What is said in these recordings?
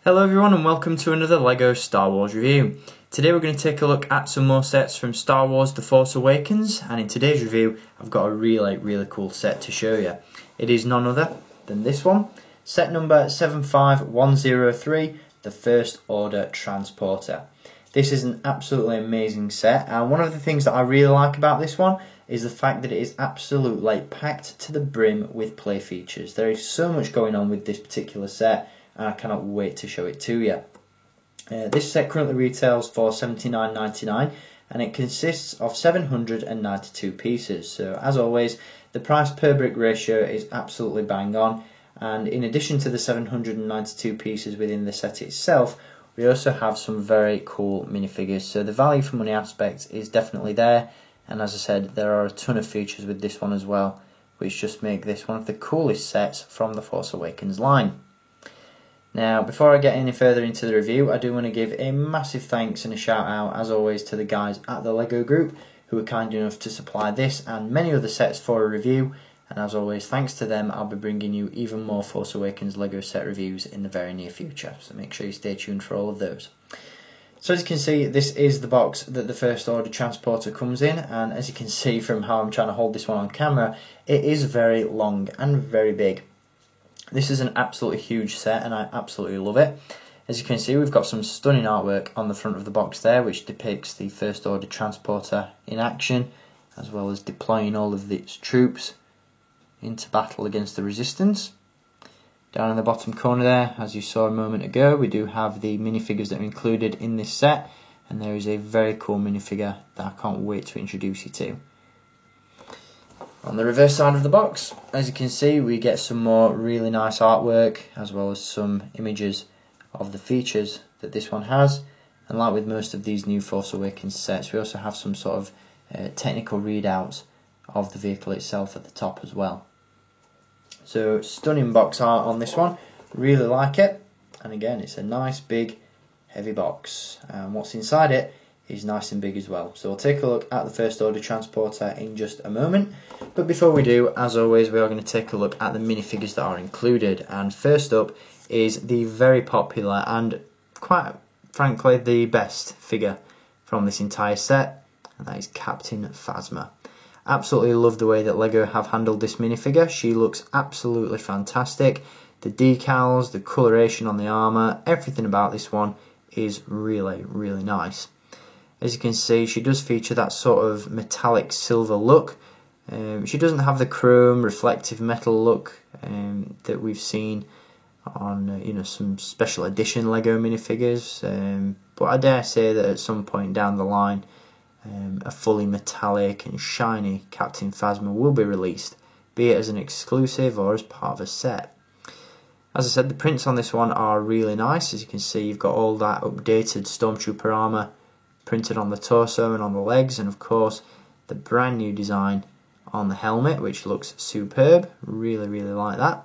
Hello everyone and welcome to another LEGO Star Wars review. Today we're going to take a look at some more sets from Star Wars The Force Awakens, and in today's review I've got a really cool set to show you. It is none other than this one, set number 75103, the First Order Transporter. This is an absolutely amazing set, and one of the things that I really like about this one is the fact that it is absolutely packed to the brim with play features. There is so much going on with this particular set, and I cannot wait to show it to you. This set currently retails for $79.99 and it consists of 792 pieces. So as always, the price per brick ratio is absolutely bang on, and in addition to the 792 pieces within the set itself, we also have some very cool minifigures. So the value for money aspect is definitely there, and as I said, there are a ton of features with this one as well, which just make this one of the coolest sets from the Force Awakens line. Now, before I get any further into the review, I do want to give a massive thanks and a shout out, as always, to the guys at the LEGO Group who were kind enough to supply this and many other sets for a review. And as always, thanks to them, I'll be bringing you even more Force Awakens LEGO set reviews in the very near future. So make sure you stay tuned for all of those. So as you can see, this is the box that the First Order Transporter comes in, and as you can see from how I'm trying to hold this one on camera, it is very long and very big. This is an absolutely huge set and I absolutely love it. As you can see, we've got some stunning artwork on the front of the box there, which depicts the First Order Transporter in action, as well as deploying all of its troops into battle against the Resistance. Down in the bottom corner there, as you saw a moment ago, we do have the minifigures that are included in this set, and there is a very cool minifigure that I can't wait to introduce you to. On the reverse side of the box, as you can see, we get some more really nice artwork, as well as some images of the features that this one has. And like with most of these new Force Awakens sets, we also have some sort of technical readouts of the vehicle itself at the top as well. So stunning box art on this one, really like it. And again, it's a nice big heavy box, and what's inside it is nice and big as well. So we'll take a look at the First Order Transporter in just a moment. But before we do, as always, we are going to take a look at the minifigures that are included. And first up is the very popular and quite frankly the best figure from this entire set, and that is Captain Phasma. Absolutely love the way that LEGO have handled this minifigure. She looks absolutely fantastic. The decals, the coloration on the armour, everything about this one is really nice. As you can see, she does feature that sort of metallic silver look. She doesn't have the chrome reflective metal look that we've seen on some special edition LEGO minifigures, but I dare say that at some point down the line a fully metallic and shiny Captain Phasma will be released, be it as an exclusive or as part of a set. As I said, the prints on this one are really nice. As you can see, you've got all that updated Stormtrooper armour printed on the torso and on the legs, and of course the brand new design on the helmet, which looks superb. Really like that.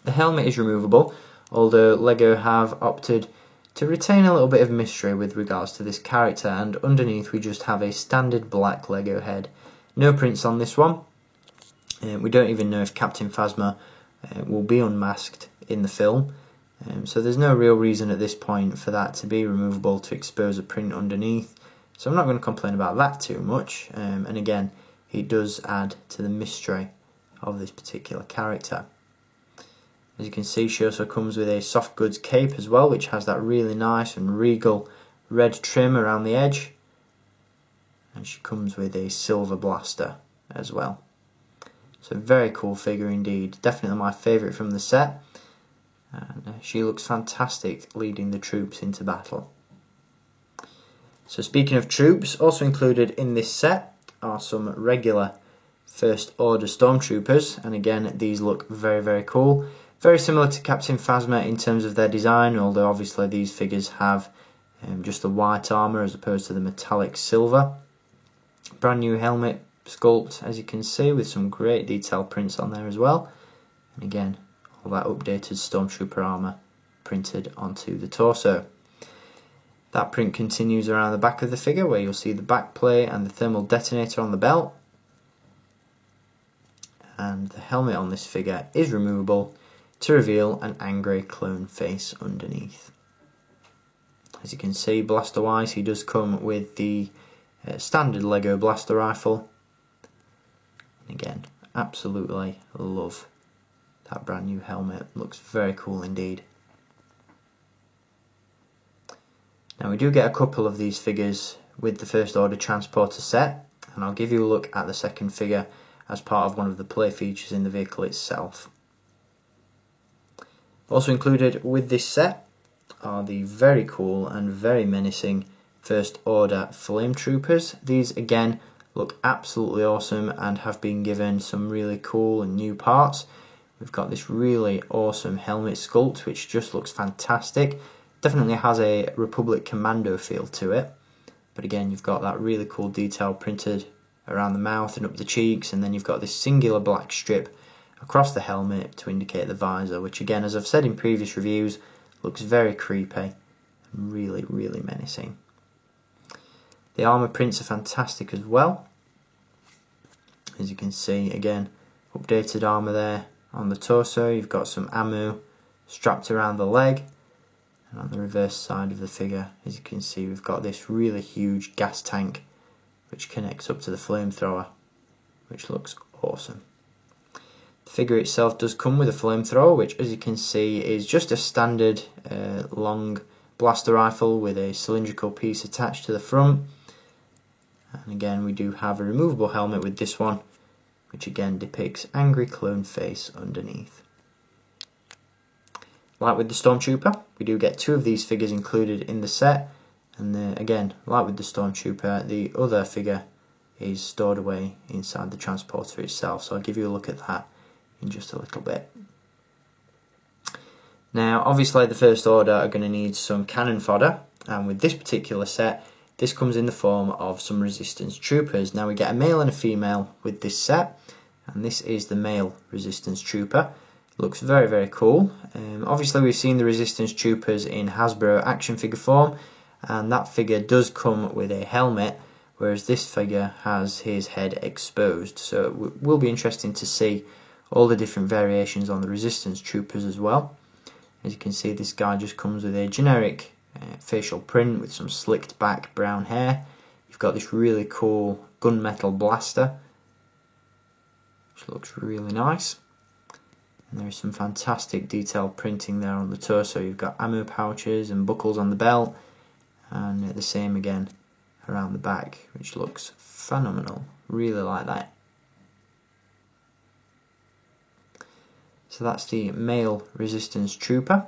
The helmet is removable, although LEGO have opted to retain a little bit of mystery with regards to this character, and underneath we just have a standard black LEGO head. No prints on this one. We don't even know if Captain Phasma will be unmasked in the film. So there's no real reason at this point for that to be removable to expose a print underneath. So I'm not going to complain about that too much. And again, it does add to the mystery of this particular character. As you can see, she also comes with a soft goods cape as well, which has that really nice and regal red trim around the edge. And she comes with a silver blaster as well. So very cool figure indeed. Definitely my favourite from the set. And she looks fantastic leading the troops into battle. So speaking of troops, also included in this set are some regular First Order Stormtroopers, and again these look very cool. Very similar to Captain Phasma in terms of their design, although obviously these figures have just the white armour as opposed to the metallic silver. Brand new helmet sculpt, as you can see, with some great detail prints on there as well. And again, all that updated Stormtrooper armour printed onto the torso. That print continues around the back of the figure, where you'll see the back plate and the thermal detonator on the belt. And the helmet on this figure is removable. to reveal an angry clone face underneath. As you can see, blaster wise, he does come with the standard LEGO blaster rifle. And again, absolutely love that brand new helmet, looks very cool indeed. Now we do get a couple of these figures with the First Order transporter set, and I'll give you a look at the second figure as part of one of the play features in the vehicle itself. Also included with this set are the very cool and very menacing First Order Flame Troopers. These again look absolutely awesome and have been given some really cool and new parts. We've got this really awesome helmet sculpt which just looks fantastic. Definitely has a Republic Commando feel to it, but again you've got that really cool detail printed around the mouth and up the cheeks, and then you've got this singular black strip across the helmet to indicate the visor, which again, as I've said in previous reviews, looks very creepy and really, really menacing. The armour prints are fantastic as well. As you can see, again, updated armour there on the torso. You've got some ammo strapped around the leg, and on the reverse side of the figure, as you can see, we've got this really huge gas tank which connects up to the flamethrower, which looks awesome. The figure itself does come with a flamethrower, which as you can see is just a standard long blaster rifle with a cylindrical piece attached to the front. And again, we do have a removable helmet with this one, which again depicts angry clone face underneath. Like with the Stormtrooper, we do get two of these figures included in the set, and again, like with the Stormtrooper, the other figure is stored away inside the transporter itself, so I'll give you a look at that in just a little bit. Now obviously the First Order are going to need some cannon fodder, and with this particular set this comes in the form of some Resistance Troopers. Now we get a male and a female with this set, and this is the male Resistance Trooper. It looks very, very cool. Obviously we've seen the Resistance Troopers in Hasbro action figure form, and that figure does come with a helmet, whereas this figure has his head exposed. So it will be interesting to see all the different variations on the Resistance Troopers as well. As you can see, this guy just comes with a generic facial print with some slicked back brown hair. You've got this really cool gunmetal blaster, which looks really nice. And there's some fantastic detailed printing there on the torso. You've got ammo pouches and buckles on the belt, and the same again around the back, which looks phenomenal. Really like that. So that's the male Resistance Trooper.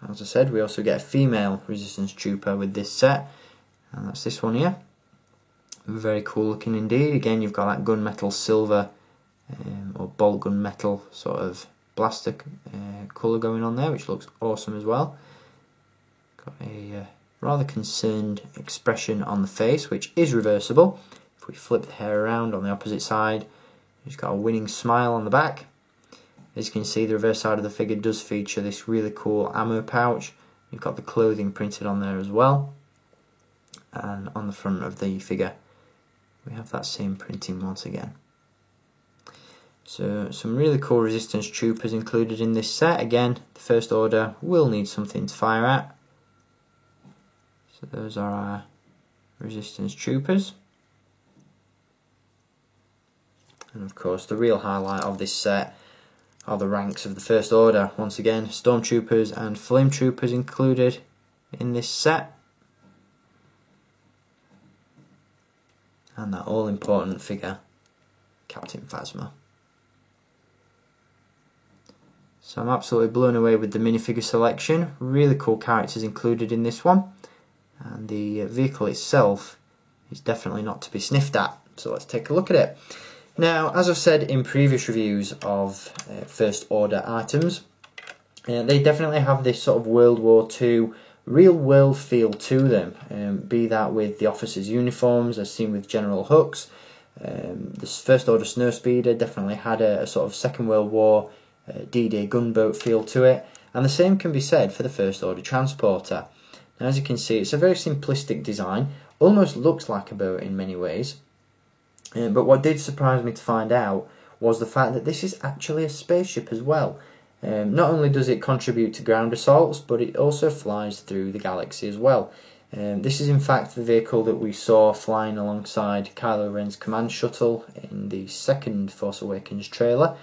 As I said, we also get a female Resistance Trooper with this set, and that's this one here. Very cool looking indeed. Again, you've got that gunmetal silver or bolt gunmetal sort of blaster colour going on there, which looks awesome as well. Got a rather concerned expression on the face, which is reversible. If we flip the hair around on the opposite side, he's got a winning smile on the back. As you can see, the reverse side of the figure does feature this really cool ammo pouch. You've got the clothing printed on there as well. And on the front of the figure, we have that same printing once again. So some really cool Resistance Troopers included in this set. Again, the First Order will need something to fire at. So those are our Resistance Troopers. And of course, the real highlight of this set are the ranks of the First Order. Once again, Stormtroopers and Flame Troopers included in this set. And that all-important figure, Captain Phasma. So I'm absolutely blown away with the minifigure selection. Really cool characters included in this one. And the vehicle itself is definitely not to be sniffed at. So let's take a look at it. Now, as I've said in previous reviews of First Order items, they definitely have this sort of World War II real world feel to them, be that with the officers' uniforms as seen with General Hux. This First Order Snowspeeder definitely had a sort of Second World War D-Day gunboat feel to it, and the same can be said for the First Order Transporter. Now, as you can see, it's a very simplistic design, almost looks like a boat in many ways. But what did surprise me to find out was the fact that this is actually a spaceship as well. Not only does it contribute to ground assaults, but it also flies through the galaxy as well. This is in fact the vehicle that we saw flying alongside Kylo Ren's command shuttle in the second Force Awakens trailer.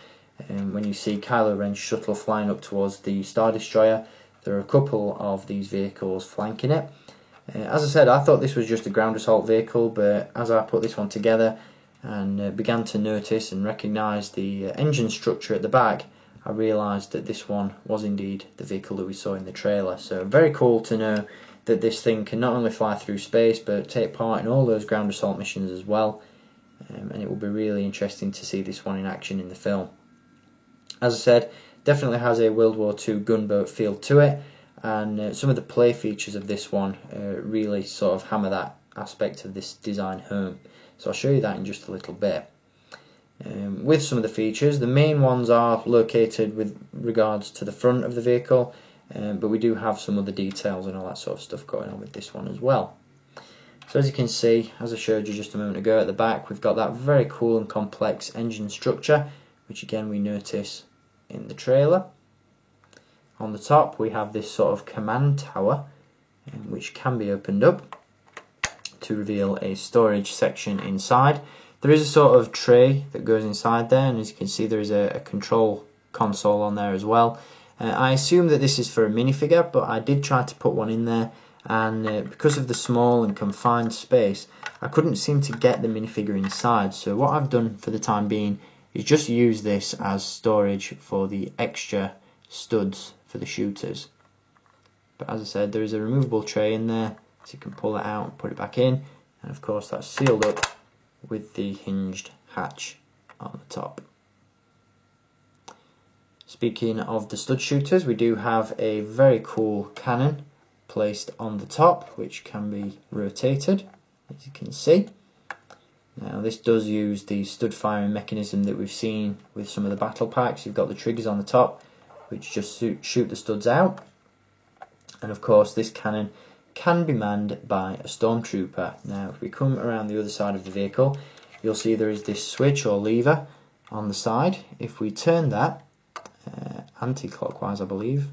When you see Kylo Ren's shuttle flying up towards the Star Destroyer, there are a couple of these vehicles flanking it. As I said, I thought this was just a ground assault vehicle, but as I put this one together and began to notice and recognise the engine structure at the back, I realised that this one was indeed the vehicle that we saw in the trailer. So very cool to know that this thing can not only fly through space but take part in all those ground assault missions as well. And it will be really interesting to see this one in action in the film. As I said, definitely has a World War II gunboat feel to it, and some of the play features of this one really sort of hammer that aspect of this design home. So I'll show you that in just a little bit. With some of the features, the main ones are located with regards to the front of the vehicle, but we do have some other details and all that sort of stuff going on with this one as well. So as you can see, as I showed you just a moment ago, at the back we've got that very cool and complex engine structure, which again we notice in the trailer. On the top we have this sort of command tower, which can be opened up to reveal a storage section inside. There is a sort of tray that goes inside there, and as you can see there is a control console on there as well. I assume that this is for a minifigure, but I did try to put one in there, and because of the small and confined space, I couldn't seem to get the minifigure inside. So what I've done for the time being is just use this as storage for the extra studs for the shooters. But as I said, there is a removable tray in there, so you can pull it out and put it back in, and of course that's sealed up with the hinged hatch on the top. Speaking of the stud shooters, we do have a very cool cannon placed on the top, which can be rotated, as you can see. Now this does use the stud firing mechanism that we've seen with some of the battle packs. You've got the triggers on the top, which just shoot the studs out, and of course this cannon can be manned by a stormtrooper. Now if we come around the other side of the vehicle, you'll see there is this switch or lever on the side. If we turn that anti-clockwise, I believe,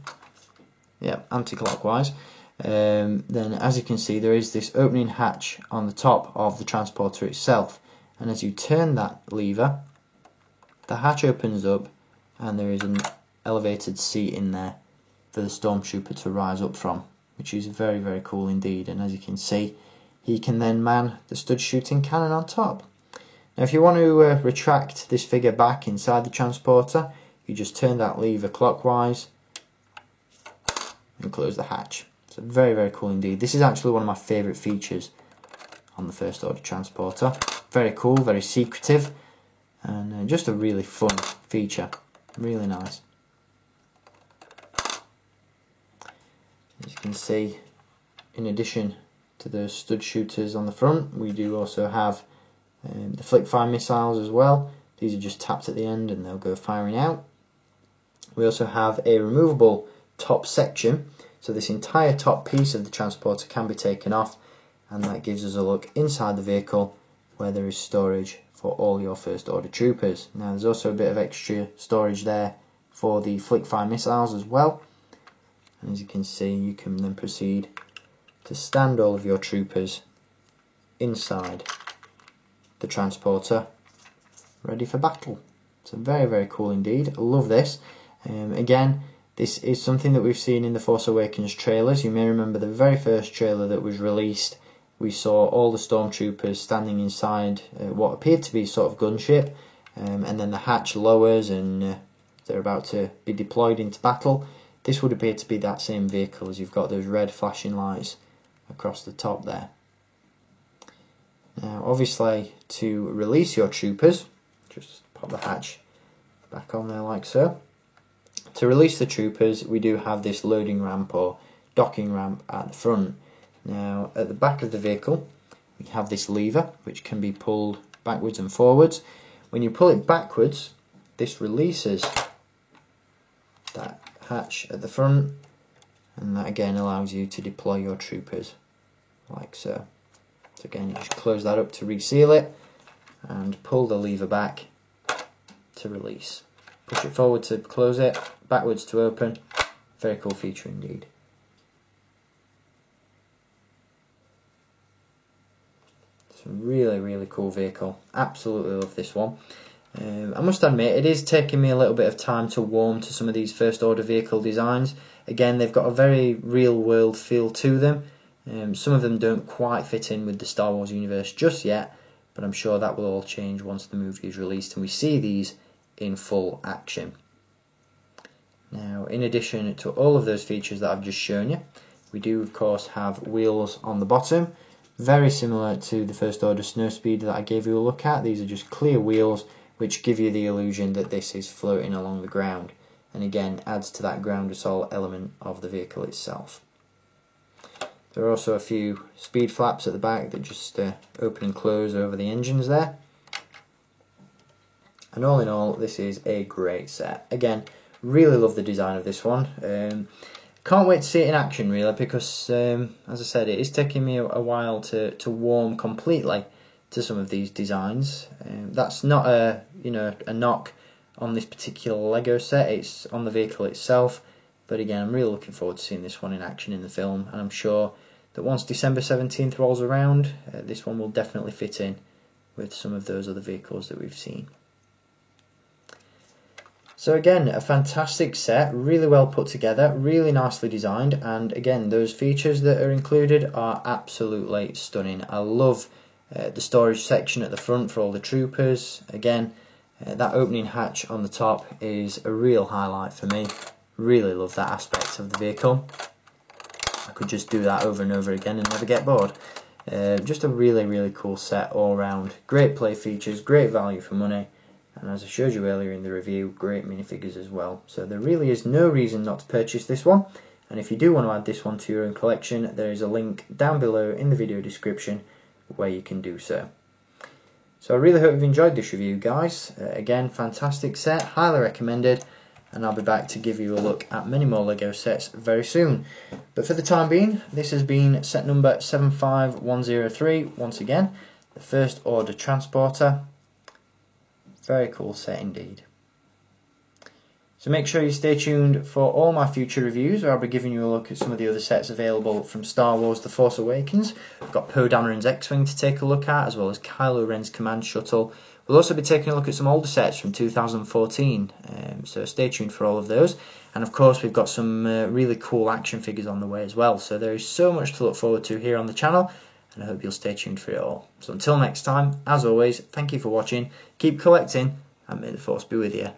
yeah, anti-clockwise, then as you can see there is this opening hatch on the top of the transporter itself, and as you turn that lever, the hatch opens up and there is an elevated seat in there for the stormtrooper to rise up from, which is very, very cool indeed. And as you can see, he can then man the stud shooting cannon on top. Now if you want to retract this figure back inside the transporter, you just turn that lever clockwise and close the hatch. So very, very cool indeed. This is actually one of my favourite features on the First Order transporter. Very cool, very secretive, and just a really fun feature. Really nice. As you can see, in addition to the stud shooters on the front, we do also have the flick fire missiles as well. These are just tapped at the end and they'll go firing out. We also have a removable top section, so this entire top piece of the transporter can be taken off, and that gives us a look inside the vehicle where there is storage for all your First Order troopers. Now there's also a bit of extra storage there for the flick fire missiles as well. And as you can see, you can then proceed to stand all of your troopers inside the transporter, ready for battle. So very, very cool indeed. I love this. Again, this is something that we've seen in the Force Awakens trailers. You may remember the very first trailer that was released, we saw all the stormtroopers standing inside what appeared to be sort of gunship, and then the hatch lowers and they're about to be deployed into battle. This would appear to be that same vehicle, as you've got those red flashing lights across the top there. Now obviously to release your troopers, just pop the hatch back on there like so. To release the troopers, we do have this loading ramp or docking ramp at the front. Now at the back of the vehicle we have this lever which can be pulled backwards and forwards. When you pull it backwards, this releases that hatch at the front, and that again allows you to deploy your troopers like so. So again, you just close that up to reseal it and pull the lever back to release. Push it forward to close it, backwards to open. Very cool feature indeed. It's a really, really cool vehicle. Absolutely love this one. I must admit, it is taking me a little bit of time to warm to some of these first order vehicle designs. Again, they've got a very real world feel to them. Some of them don't quite fit in with the Star Wars universe just yet, but I'm sure that will all change once the movie is released and we see these in full action. Now, in addition to all of those features that I've just shown you, we do of course have wheels on the bottom, very similar to the First Order Snowspeeder that I gave you a look at. These are just clear wheels which give you the illusion that this is floating along the ground, and again adds to that ground assault element of the vehicle itself. There are also a few speed flaps at the back that just open and close over the engines there. And all in all, this is a great set. Again, really love the design of this one. Can't wait to see it in action really, because as I said, it is taking me a while to warm completely to some of these designs. That's not a knock on this particular Lego set, it's on the vehicle itself. But again, I'm really looking forward to seeing this one in action in the film, and I'm sure that once December 17th rolls around, this one will definitely fit in with some of those other vehicles that we've seen. So again, a fantastic set, really well put together, really nicely designed, and again, those features that are included are absolutely stunning. I love the storage section at the front for all the troopers. Again, that opening hatch on the top is a real highlight for me. Really love that aspect of the vehicle. I could just do that over and over again and never get bored. Just a really, really cool set all round. Great play features, great value for money, and as I showed you earlier in the review, great minifigures as well. So there really is no reason not to purchase this one, and if you do want to add this one to your own collection, there is a link down below in the video description where you can do so. So I really hope you've enjoyed this review, guys. Again, fantastic set, highly recommended, and I'll be back to give you a look at many more Lego sets very soon. But for the time being, this has been set number 75103, once again, the First Order Transporter. Very cool set indeed. So make sure you stay tuned for all my future reviews, where I'll be giving you a look at some of the other sets available from Star Wars The Force Awakens. We've got Poe Dameron's X-Wing to take a look at, as well as Kylo Ren's Command Shuttle. We'll also be taking a look at some older sets from 2014, so stay tuned for all of those. And of course we've got some really cool action figures on the way as well, so there is so much to look forward to here on the channel, and I hope you'll stay tuned for it all. So until next time, as always, thank you for watching, keep collecting, and may the Force be with you.